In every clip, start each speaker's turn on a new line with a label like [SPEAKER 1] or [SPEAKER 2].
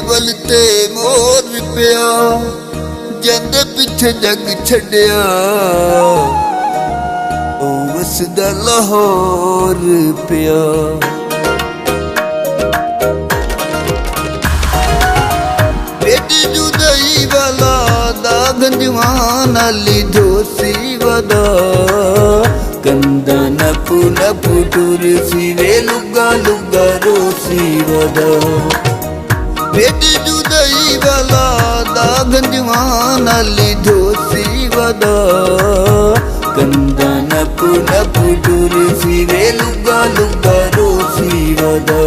[SPEAKER 1] ਵੱਲ ਤੇ ਮੋਰ ਪਿਆ ਜਾਂਦੇ ਪਿੱਛੇ ਜੱਗ ਛੱਡਿਆ ਉਹ ਵਸਦਾ ਲਾਹੌਰ ਪਿਆ बेटी जुदाई वाला दागन जवान अली दोसी वदा कंदा नपु नपु टुरसी वे लुगा लुगा रोसी वदा बेटी जुदाई वाला दागन जवान अली दोसी वदा कंदा नपु नपु टुरसी वे लुगा लुगा रोसी वदा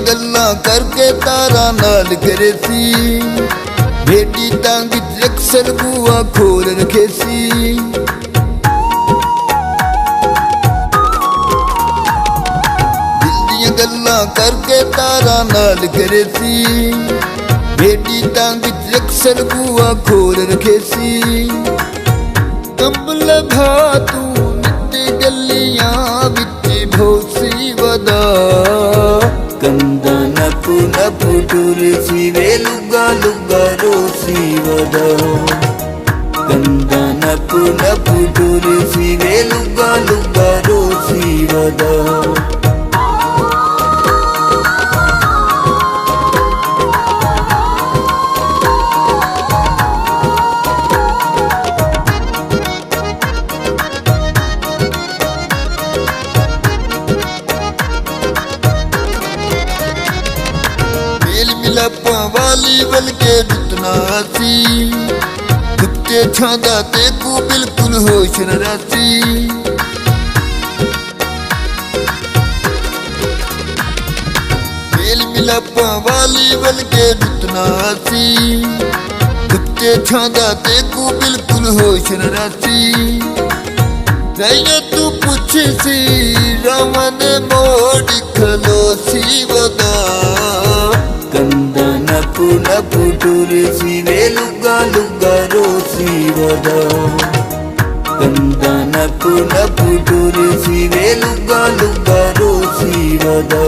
[SPEAKER 1] गल्लां करके तारा नाल करे सी बेटी टांग अक्सर बुआ खोल रखे सी दिल दियां गल्लां करके तारा नाल करे सी बेटी टांग अक्सर बुआ खोल रखे सी कंबल भा तू नित्ते गलियां विच भोसी वदा कंदा नपु नपु टुरसी वे लुगा लुगा रोसी वदा कंदा नपु नपु टुरसी वे लुगा लुगा रोसी वदा मिलापा वाली बल के जितना सी कुत्ते छांदा ते को बिल्कुल होश न रासी मेल मिलापा वाली बल के जितना सी कुत्ते छांदा ते को बिल्कुल होश न रासी तू पूछ सी रामन मोड़ खलोसी वदा कंदा नपु नपु टुरसी वे लुगा लुगा रोसी वदा कंदा नपु नपु टुरसी वे लुगा लुगा रोसी वदा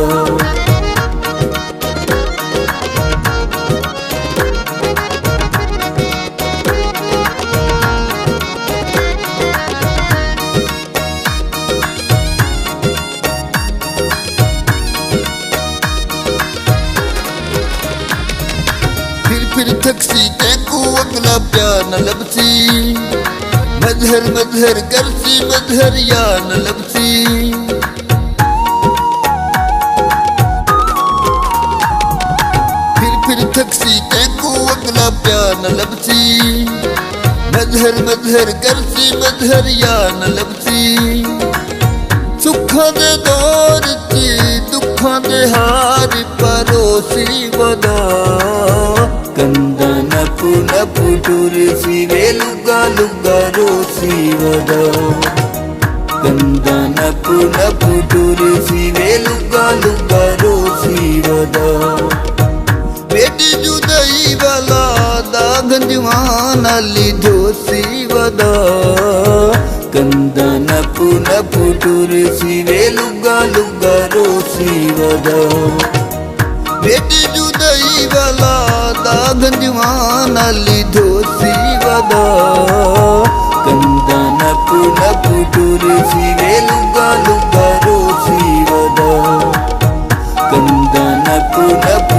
[SPEAKER 1] फिर थकसी तैको अगला प्यार न लबसी मजहर मजहर करसी मजहर या न लबसी फिर थकसी तैको अगला प्यार न लबसी मजहर मजहर करसी मजहर या न लबसी सुखा दे दौर च दुखा दे हार परोसी वदा कंदा नपु नपु टुरसी वे लुगा लुगा रोसी वदा कंदा नपु नपु टुरसी वे लुगा लुगा रोसी वदा बेटी जुदाई वाला दागन जवान अली दोसी वदा कंदा नपु नपु टुरसी वे लुगा लुगा रोसी वदा बेटी जुदाई वाला दागन जवान अली दोसी वदा कंदा नपु नपु टुरसी वे लुगा लुगा रोसी वदा कंदा नपु नपु